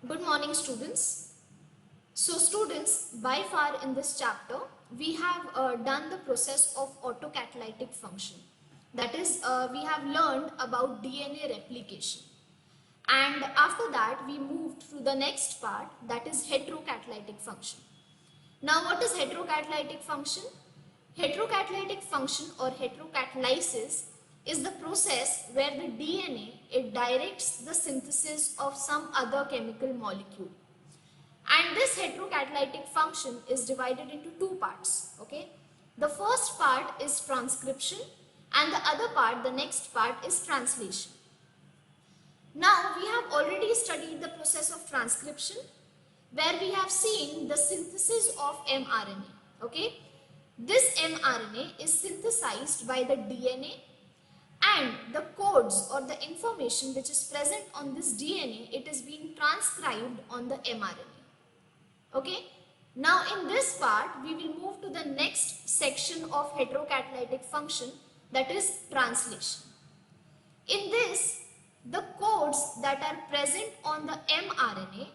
Good morning, students. So students, by far in this chapter, we have done the process of autocatalytic function. That is, we have learned about DNA replication. And after that, we moved to the next part, that is heterocatalytic function. Now, what is heterocatalytic function? Heterocatalytic function or heterocatalysis is the process where the DNA, it directs the synthesis of some other chemical molecule. And this heterocatalytic function is divided into two parts. Okay, the first part is transcription and the other part, the next part, is translation. Now we have already studied the process of transcription where we have seen the synthesis of mRNA. Okay, this mRNA is synthesized by the DNA and the codes or the information which is present on this DNA, it is being transcribed on the mRNA. Okay, now in this part we will move to the next section of heterocatalytic function, that is translation. In this, the codes that are present on the mRNA,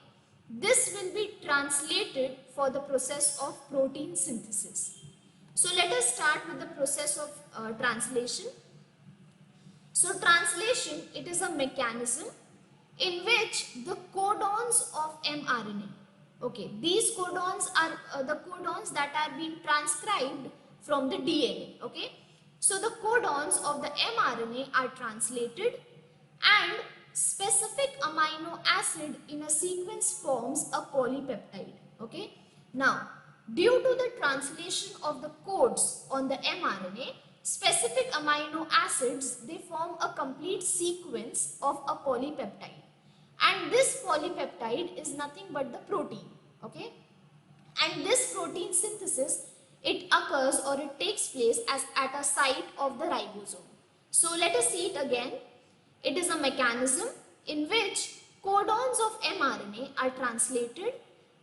this will be translated for the process of protein synthesis. So let us start with the process of translation. So translation, it is a mechanism in which the codons of mRNA, okay, these codons are the codons that are being transcribed from the DNA, okay. So the codons of the mRNA are translated and specific amino acid in a sequence forms a polypeptide, okay. Now, due to the translation of the codes on the mRNA, specific amino acids, they form a complete sequence of a polypeptide. And this polypeptide is nothing but the protein, okay. And this protein synthesis, it occurs or it takes place at a site of the ribosome. So let us see it again. It is a mechanism in which codons of mRNA are translated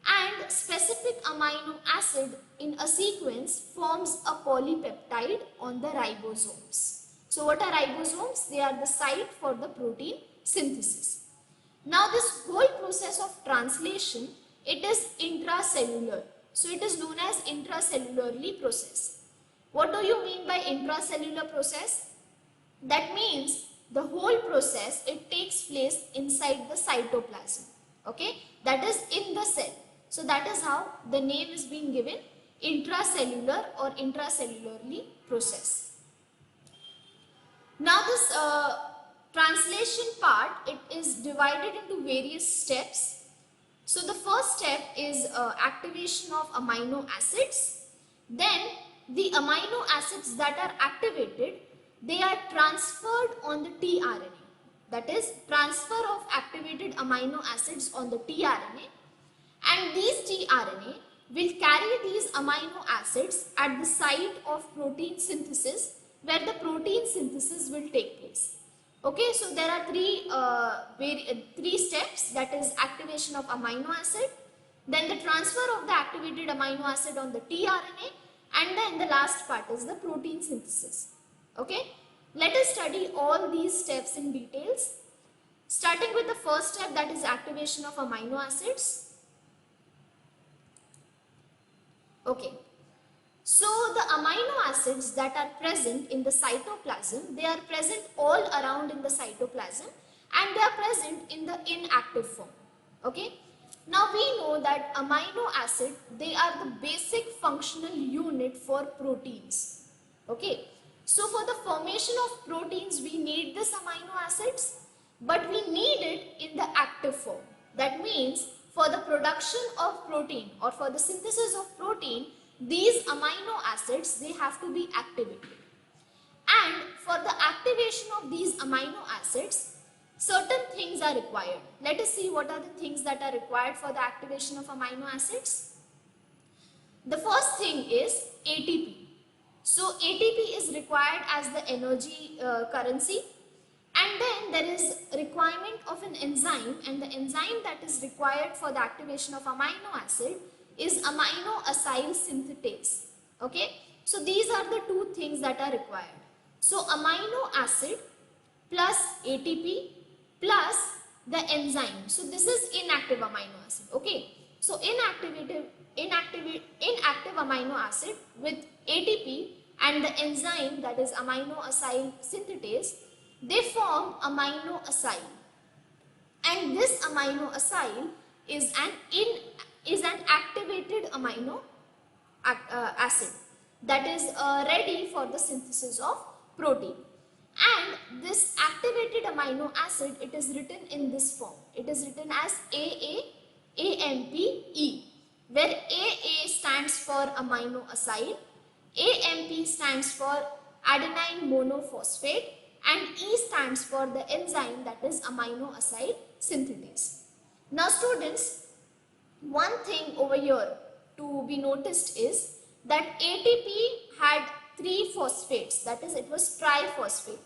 and specific amino acid in a sequence forms a polypeptide on the ribosomes. So what are ribosomes? They are the site for the protein synthesis. Now this whole process of translation, it is intracellular. So it is known as intracellularly process. What do you mean by intracellular process? That means the whole process, it takes place inside the cytoplasm. Okay, that is in the cell. So that is how the name is being given, intracellular or intracellularly process. Now this translation part, it is divided into various steps. So the first step is activation of amino acids. Then the amino acids that are activated, they are transferred on the tRNA. That is transfer of activated amino acids on the tRNA. And these tRNA will carry these amino acids at the site of protein synthesis where the protein synthesis will take place. Okay, so there are three steps, that is activation of amino acid, then the transfer of the activated amino acid on the tRNA, and then the last part is the protein synthesis. Okay, let us study all these steps in details. Starting with the first step, that is activation of amino acids. Okay, so the amino acids that are present in the cytoplasm, they are present all around in the cytoplasm and they are present in the inactive form. Okay, now we know that amino acid, they are the basic functional unit for proteins. Okay, so for the formation of proteins, we need this amino acids, but we need it in the active form. That means for the production of protein or for the synthesis of protein, these amino acids, they have to be activated. And for the activation of these amino acids, certain things are required. Let us see what are the things that are required for the activation of amino acids. The first thing is ATP. So ATP is required as the energy currency. And then there is requirement of an enzyme, and the enzyme that is required for the activation of amino acid is amino acyl synthetase. Okay, so these are the two things that are required. So amino acid plus ATP plus the enzyme. So this is inactive amino acid. Okay. So inactive amino acid with ATP and the enzyme, that is amino acyl synthetase, they form amino acyl. And this amino acyl is an activated amino acid that is ready for the synthesis of protein. And this activated amino acid, it is written in this form. It is written as AMPE, where AA stands for amino acyl, AMP stands for adenine monophosphate, and E stands for the enzyme, that is amino acyl synthetase. Now students, one thing over here to be noticed is that ATP had 3 phosphates, that is it was triphosphate,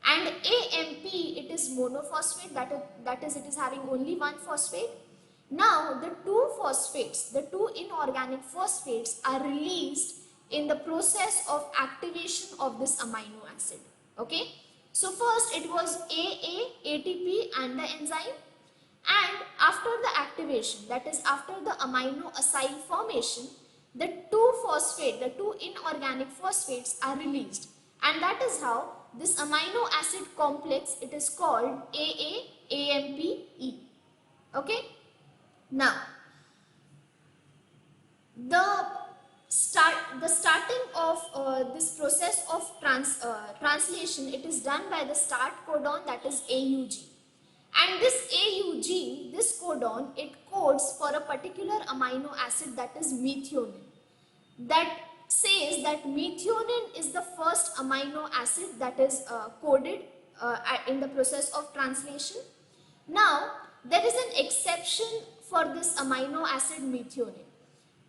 and AMP, it is monophosphate, that is it is having only 1 phosphate. Now the 2 phosphates, the 2 inorganic phosphates are released in the process of activation of this amino acid. Okay, so first it was ATP and the enzyme, and after the activation, that is after the amino acyl formation, the 2 inorganic phosphates are released, and that is how this amino acid complex, it is called AAAMPE. Okay. Now the starting of this process of translation, it is done by the start codon, that is AUG. And this AUG, this codon, it codes for a particular amino acid, that is methionine. That says that methionine is the first amino acid that is coded in the process of translation. Now, there is an exception for this amino acid methionine.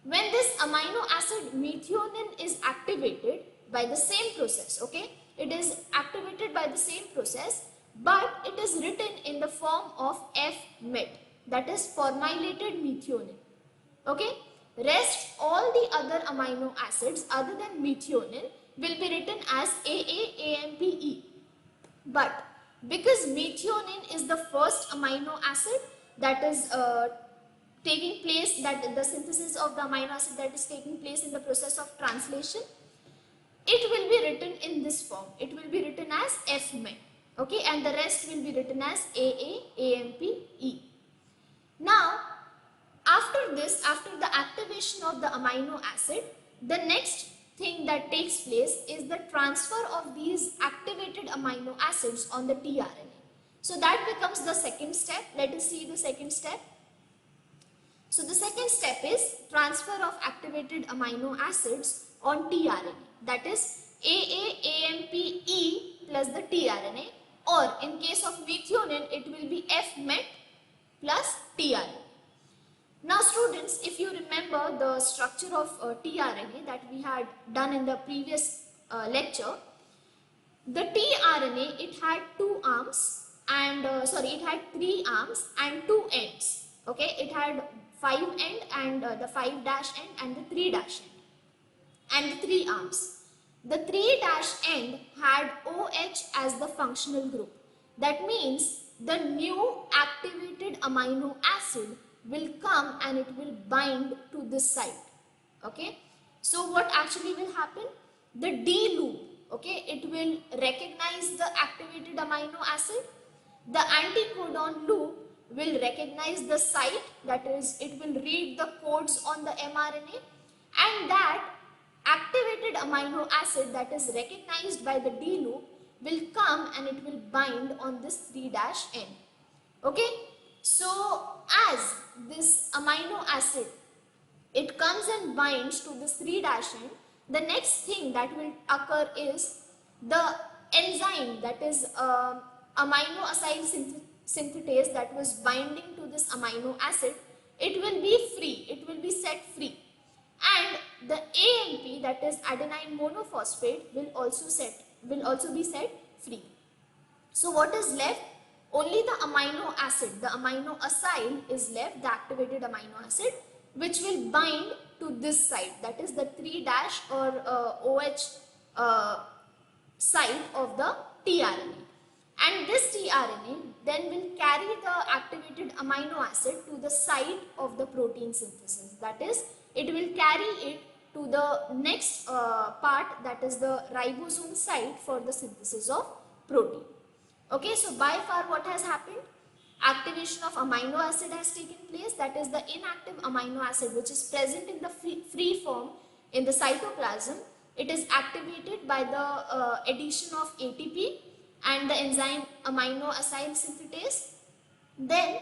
When this amino acid methionine is activated by the same process, okay, it is activated by the same process, but it is written in the form of F-met, that is formylated methionine. Okay, rest all the other amino acids other than methionine will be written as AAAMPE. But because methionine is the first amino acid that is taking place, that the synthesis of the amino acid that is taking place in the process of translation, it will be written in this form. It will be written as F-met. Okay, and the rest will be written as AAAMPE. Now, after this, after the activation of the amino acid, the next thing that takes place is the transfer of these activated amino acids on the tRNA. So that becomes the second step. Let us see the second step. So the second step is transfer of activated amino acids on tRNA, that is AAAMPE plus the tRNA, or in case of methionine, it will be F-met plus tRNA. Now students, if you remember the structure of tRNA that we had done in the previous lecture, the tRNA, it had 2 arms and it had 3 arms and 2 ends. Okay, it had 5 end and the 5' end and the 3' end and 3 arms. The 3' end had OH as the functional group. That means the new activated amino acid will come and it will bind to this site. Okay, so what actually will happen? The D loop, okay, it will recognize the activated amino acid. The anticodon loop will recognize the site, that is it will read the codes on the mRNA, and that activated amino acid that is recognized by the D loop will come and it will bind on this 3' end. Okay, so as this amino acid, it comes and binds to this 3' end, the next thing that will occur is the enzyme, that is amino acyl synthetase, that was binding to this amino acid, it will be free, it will be set free, and the AMP, that is adenine monophosphate, will also be set free. So what is left? Only the amino acid, the amino acyl is left, the activated amino acid, which will bind to this site, that is the 3' or OH site of the tRNA. And this tRNA then will carry the activated amino acid to the site of the protein synthesis. That is, it will carry it to the next part, that is the ribosome site for the synthesis of protein. Okay, so by far what has happened? Activation of amino acid has taken place, that is the inactive amino acid which is present in the free form in the cytoplasm. It is activated by the addition of ATP and the enzyme amino acyl synthetase. Then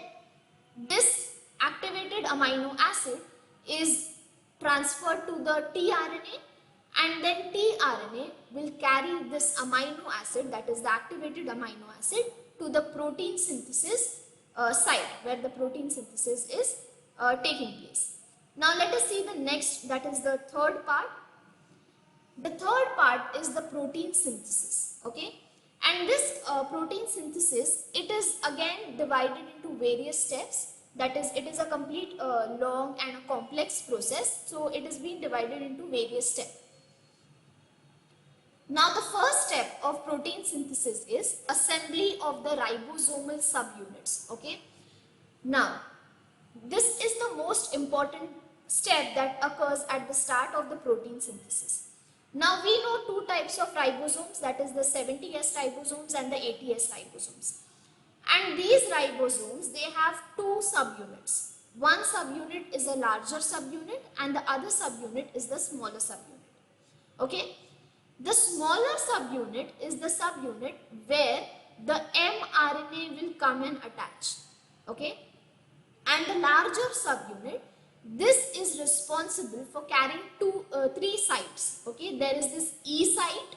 this activated amino acid is transferred to the tRNA, and then tRNA will carry this amino acid, that is the activated amino acid, to the protein synthesis site where the protein synthesis is taking place. Now let us see the next, that is the third part. The third part is the protein synthesis. Okay, and this protein synthesis, it is again divided into various steps. That is, it is a complete long and a complex process, so it is being divided into various steps. Now the first step of protein synthesis is assembly of the ribosomal subunits. Okay, now this is the most important step that occurs at the start of the protein synthesis. Now we know two types of ribosomes, that is the 70S ribosomes and the 80S ribosomes. And these ribosomes, they have two subunits. One subunit is a larger subunit and the other subunit is the smaller subunit. Okay, the smaller subunit is the subunit where the mRNA will come and attach. Okay, and the larger subunit, this is responsible for carrying three sites. Okay, there is this E site,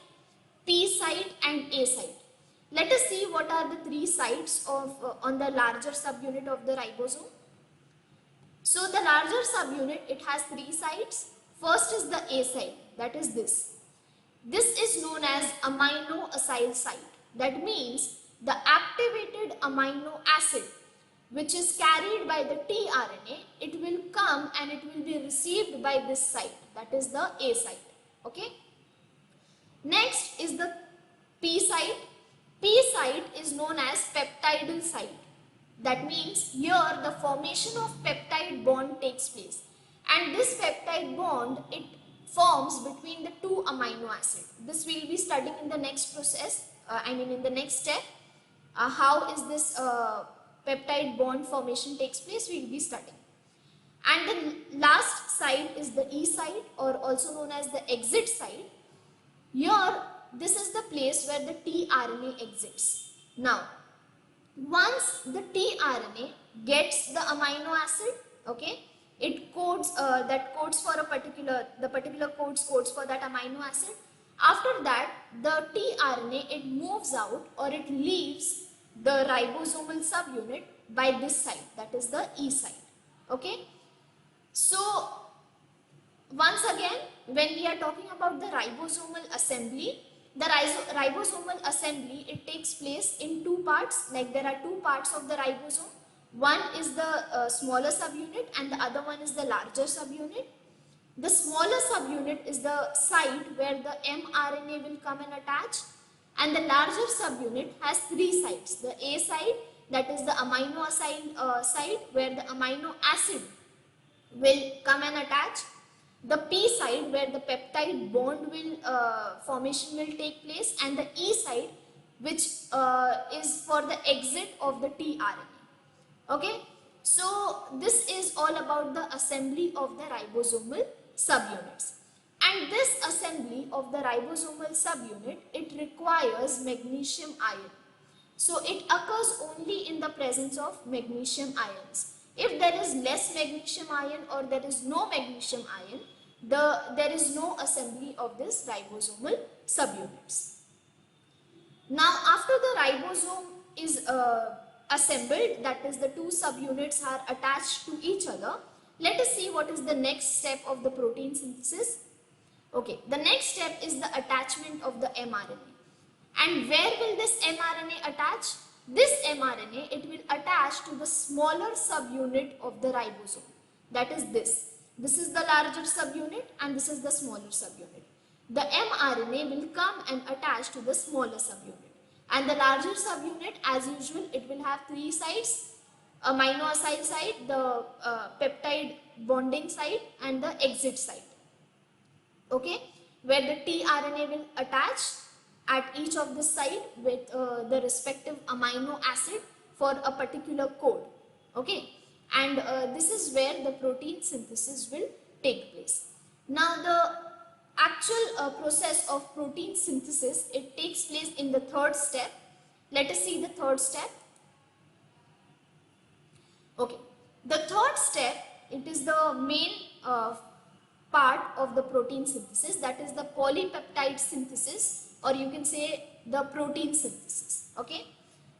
P site and A site. Let us see what are the three sites of on the larger subunit of the ribosome. So the larger subunit, it has three sites. First is the A site, that is this. This is known as amino acyl site. That means the activated amino acid which is carried by the tRNA, it will come and it will be received by this site, that is the A site. Okay. Next is the P site. P site is known as peptidal site. That means here the formation of peptide bond takes place, and this peptide bond, it forms between the two amino acid. This we will be studying in the next process, in the next step. How is this peptide bond formation takes place, we will be studying. And the last site is the E site, or also known as the exit site. Here, this is the place where the tRNA exits. Now, once the tRNA gets the amino acid, okay, it codes codes for a particular codes for that amino acid. After that, the tRNA, it moves out or it leaves the ribosomal subunit by this site, that is the E site. Okay, so once again, when we are talking about the ribosomal assembly, the ribosomal assembly, it takes place in two parts. Like there are two parts of the ribosome. One is the smaller subunit and the other one is the larger subunit. The smaller subunit is the site where the mRNA will come and attach, and the larger subunit has three sites. The A site, that is the amino acyl site where the amino acid will come and attach. The P site where the peptide bond will formation will take place, and the E site which is for the exit of the tRNA. Okay, so this is all about the assembly of the ribosomal subunits. And this assembly of the ribosomal subunit, it requires magnesium ion. So it occurs only in the presence of magnesium ions. If there is less magnesium ion or there is no magnesium ion, there is no assembly of this ribosomal subunits. Now after the ribosome is assembled, that is the two subunits are attached to each other, let us see what is the next step of the protein synthesis. Okay, the next step is the attachment of the mRNA. And where will this mRNA attach? This mRNA, it will attach to the smaller subunit of the ribosome. That is this. This is the larger subunit and this is the smaller subunit. The mRNA will come and attach to the smaller subunit. And the larger subunit, as usual, it will have three sides: amino acyl site, the peptide bonding site, and the exit site. Okay, where the tRNA will attach at each of the site with the respective amino acid for a particular code. Okay, and this is where the protein synthesis will take place. Now the actual process of protein synthesis, it takes place in the third step. Let us see the third step. Okay, the third step, it is the main part of the protein synthesis, that is the polypeptide synthesis, or you can say the protein synthesis. Okay,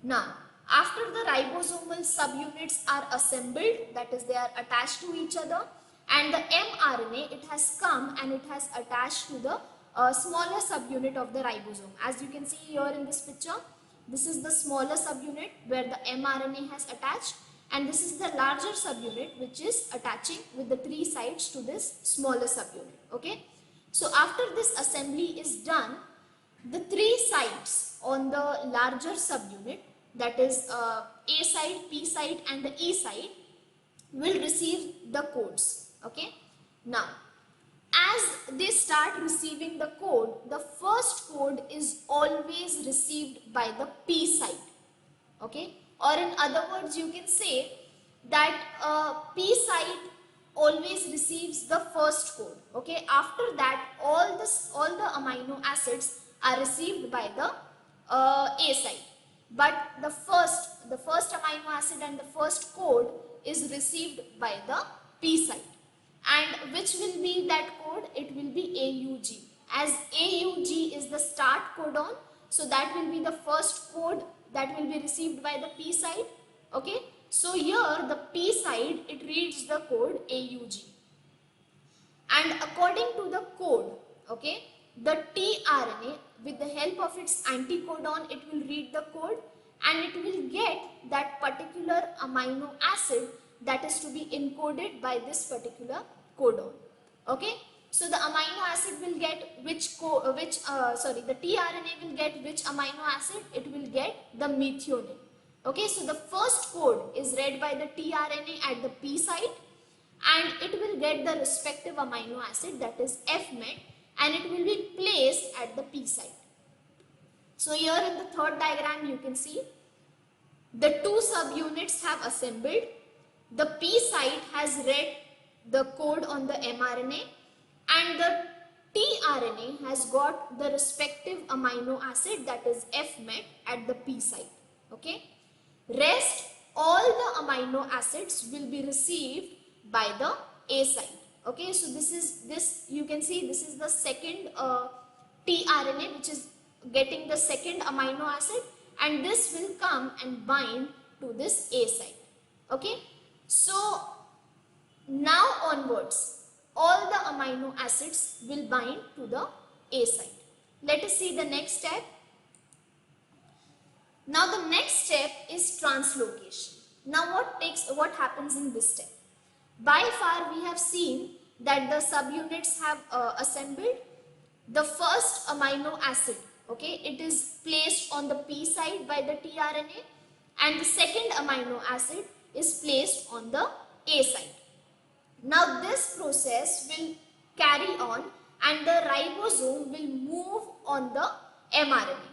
now after the ribosomal subunits are assembled, that is they are attached to each other, and the mRNA, it has come and it has attached to the smaller subunit of the ribosome. As you can see here in this picture, this is the smaller subunit where the mRNA has attached, and this is the larger subunit which is attaching with the three sides to this smaller subunit. Okay, so after this assembly is done, the three sides on the larger subunit, that is A site, P site, and the E site, will receive the codes. Okay, now as they start receiving the code, the first code is always received by the P site. Okay, or in other words, you can say that P site always receives the first code. Okay, after that all the amino acids are received by the A site, but the first amino acid and the first code is received by the P site. And which will be that code? It will be AUG. As AUG is the start codon, so that will be the first code that will be received by the P site. Okay, so here the P side, it reads the code AUG, and according to the code, okay, the tRNA, with the help of its anticodon, it will read the code and it will get that particular amino acid that is to be encoded by this particular codon. Okay, so the amino acid will get the tRNA will get which amino acid? It will get the methionine. Okay, so the first code is read by the tRNA at the P site, and it will get the respective amino acid, that is FMET, and it will be placed at the P site. So here in the third diagram, you can see the two subunits have assembled. The P site has read the code on the mRNA, and the tRNA has got the respective amino acid, that is FMET, at the P site. Okay, rest all the amino acids will be received by the A site. Okay, so you can see this is the second tRNA which is getting the second amino acid, and this will come and bind to this A site. Okay, so now onwards all the amino acids will bind to the A site. Let us see the next step. Now the next step is translocation. Now what happens in this step? By far we have seen that the subunits have assembled. The first amino acid, okay, it is placed on the P site by the tRNA, and the second amino acid is placed on the A site. Now this process will carry on and the ribosome will move on the mRNA.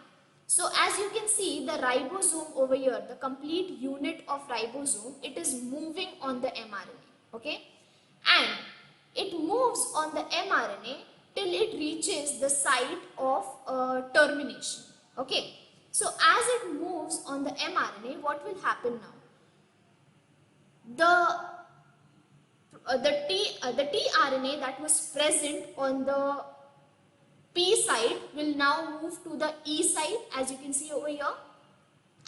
So as you can see, the ribosome over here, the complete unit of ribosome, it is moving on the mRNA. Okay, and it moves on the mRNA till it reaches the site of termination. Okay, so as it moves on the mRNA, what will happen now? The tRNA that was present on the P site will now move to the E site, as you can see over here,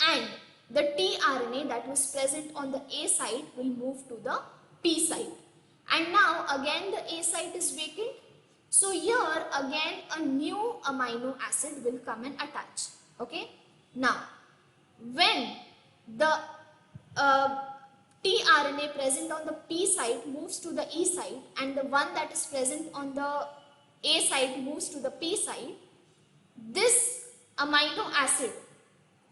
and the tRNA that was present on the A site will move to the P site. And now again the A site is vacant, so here again a new amino acid will come and attach. Okay, now when the tRNA present on the P site moves to the E site, and the one that is present on the A site moves to the P site, this amino acid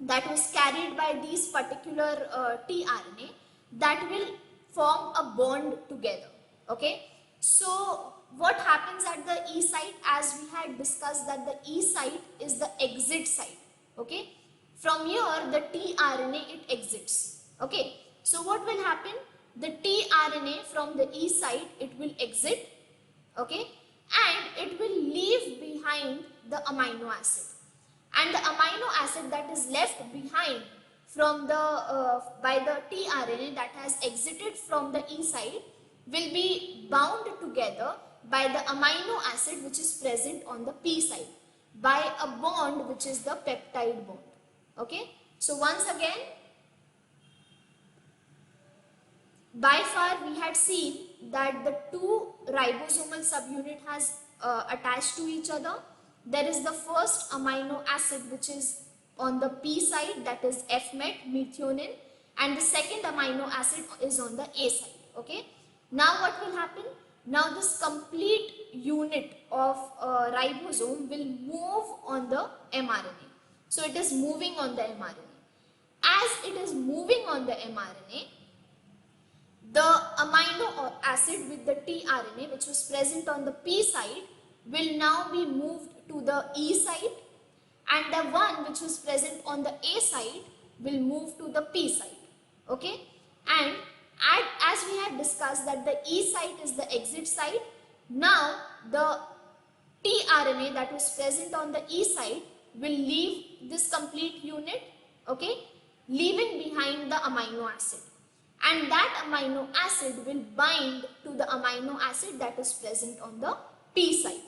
that was carried by these particular tRNA that will form a bond together. Okay, so what happens at the E site, as we had discussed that the E site is the exit site. Okay, from here the tRNA it exits. Okay, so what will happen, the tRNA from the E site it will exit. Okay, and it will leave behind the amino acid, and the amino acid that is left behind from the by the tRNA that has exited from the E site will be bound together by the amino acid which is present on the P site by a bond which is the peptide bond. Okay, so once again, by far we had seen that the two ribosomal subunit has attached to each other. There is the first amino acid which is on the P side, that is F-met, methionine, and the second amino acid is on the A side. Okay. Now what will happen? Now this complete unit of ribosome will move on the mRNA. So it is moving on the mRNA. As it is moving on the mRNA, the amino acid with the tRNA which was present on the P side will now be moved to the E side, and the one which was present on the A side will move to the P side. Okay, and as we had discussed that the E site is the exit site, now the tRNA that was present on the E site will leave this complete unit, okay, leaving behind the amino acid, and that amino acid will bind to the amino acid that is present on the P site.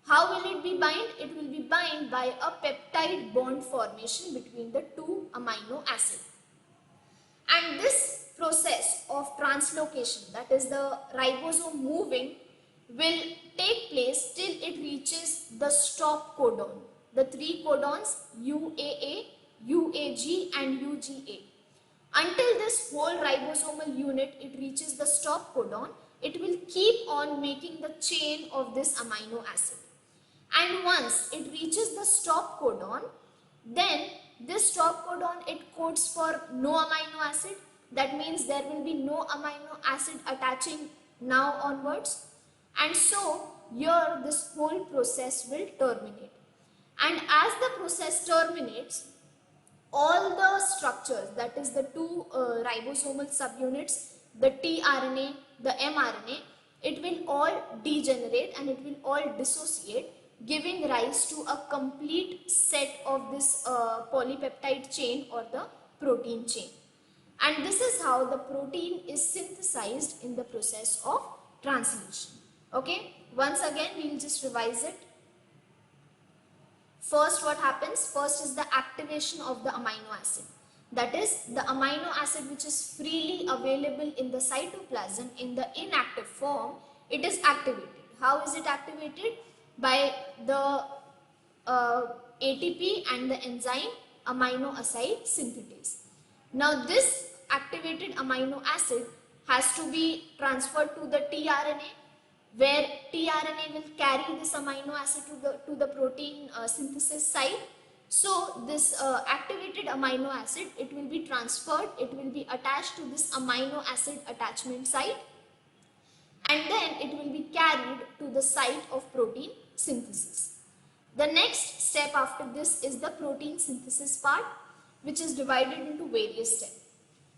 How will it be bind? It will be bind by a peptide bond formation between the two amino acids. And this process of translocation, that is the ribosome moving, will take place till it reaches the stop codon. The three codons UAA, UAG and UGA. Until this whole ribosomal unit it reaches the stop codon, it will keep on making the chain of this amino acid. And once it reaches the stop codon, then this stop codon it codes for no amino acid. That means there will be no amino acid attaching now onwards. And so here this whole process will terminate. And as the process terminates, all the structures, that is the two ribosomal subunits, the tRNA, the mRNA, it will all degenerate and it will all dissociate, giving rise to a complete set of this polypeptide chain or the protein chain. And this is how the protein is synthesized in the process of translation. Okay, once again we will just revise it. First, what happens? First is the activation of the amino acid. That is, the amino acid which is freely available in the cytoplasm in the inactive form, it is activated. How is it activated? By the ATP and the enzyme amino acid synthetase. Now this activated amino acid has to be transferred to the tRNA, where tRNA will carry this amino acid to the protein synthesis site. So this activated amino acid, it will be transferred, it will be attached to this amino acid attachment site, and then it will be carried to the site of protein synthesis. The next step after this is the protein synthesis part, which is divided into various steps.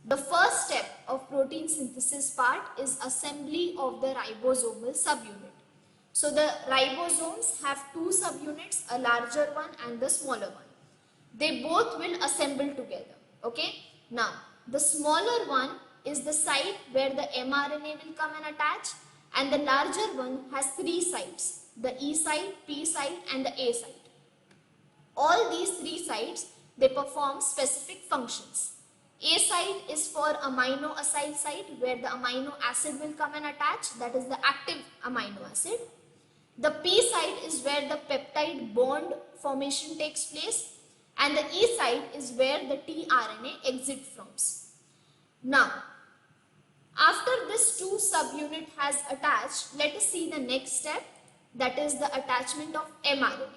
The first step of protein synthesis part is assembly of the ribosomal subunit. So the ribosomes have two subunits, a larger one and the smaller one. They both will assemble together. Okay. Now the smaller one is the site where the mRNA will come and attach, and the larger one has three sites: the E site, P site and the A site. All these three sites, they perform specific functions. A site is for amino acid site, where the amino acid will come and attach, that is the active amino acid. The P site is where the peptide bond formation takes place, and the E site is where the tRNA exit from. Now, after this two subunit has attached, let us see the next step, that is the attachment of mRNA.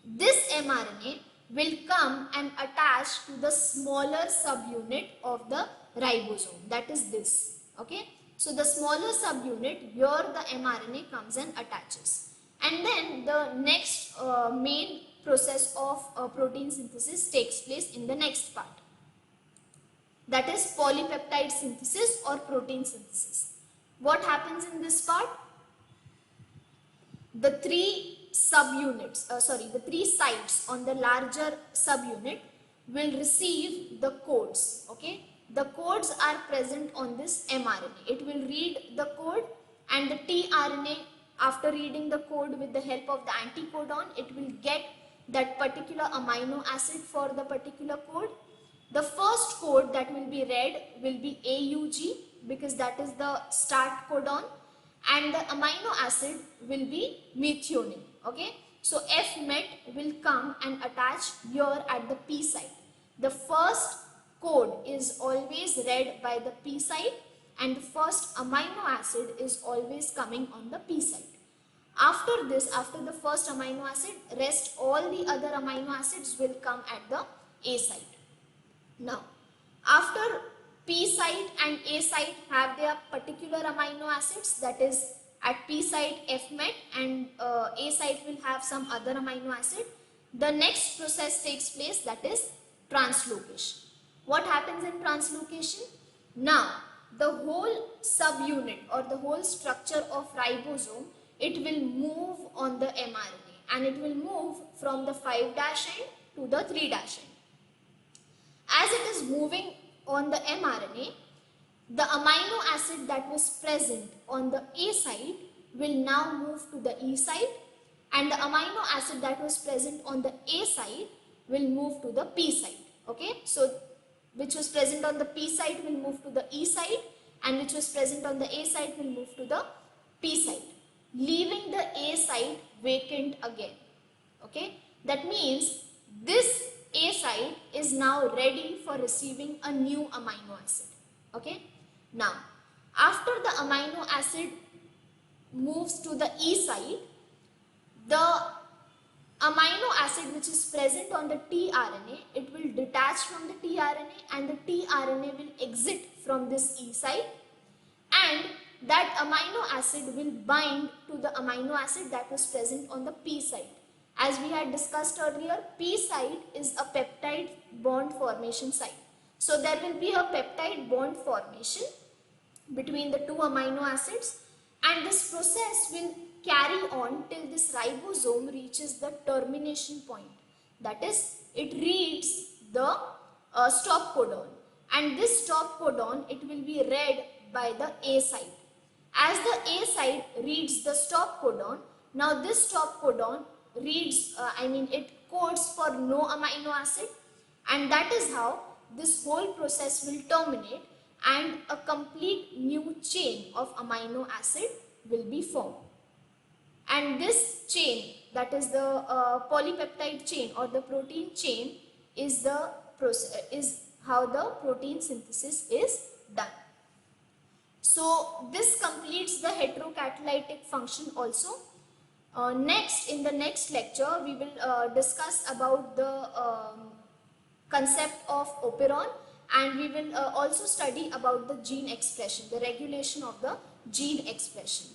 This mRNA will come and attach to the smaller subunit of the ribosome, that is this. Okay, so the smaller subunit, here the mRNA comes and attaches, and then the next main process of protein synthesis takes place in the next part, that is polypeptide synthesis or protein synthesis. What happens in this part? The three the three sites on the larger subunit will receive the codes. Okay, the codes are present on this mRNA. It will read the code, and the tRNA, after reading the code with the help of the anticodon, it will get that particular amino acid for the particular code. The first code that will be read will be AUG, because that is the start codon, and the amino acid will be methionine. Okay, so FMET will come and attach here at the P site. The first code is always read by the P site, and the first amino acid is always coming on the P site. After this, after the first amino acid, rest all the other amino acids will come at the A site. Now, after P site and A site have their particular amino acids, that is at P site FMET and A site will have some other amino acid, the next process takes place, that is translocation. What happens in translocation? Now, the whole subunit or the whole structure of ribosome, it will move on the mRNA, and it will move from the 5' end to the 3' end. As it is moving on the mRNA, the amino acid that was present on the A site will now move to the E site, and the amino acid that was present on the A site will move to the P site. Okay, so which was present on the P site will move to the E site, and which was present on the A site will move to the P site, leaving the A site vacant again. Okay, that means this A site is now ready for receiving a new amino acid. Okay, now after the amino acid moves to the E site, the amino acid which is present on the tRNA, it will detach from the tRNA, and the tRNA will exit from this E site, and that amino acid will bind to the amino acid that was present on the P site. As we had discussed earlier, P site is a peptide bond formation site. So there will be a peptide bond formation between the two amino acids, and this process will carry on till this ribosome reaches the termination point. That is, it reads the stop codon, and this stop codon, it will be read by the A site. As the A site reads the stop codon, now this stop codon reads, it codes for no amino acid, and that is how this whole process will terminate and a complete new chain of amino acid will be formed. And this chain, that is the polypeptide chain or the protein chain, is the process, is how the protein synthesis is done. So this completes the heterocatalytic function also. Next, in the next lecture, we will discuss about the concept of operon, and we will also study about the gene expression, the regulation of the gene expression.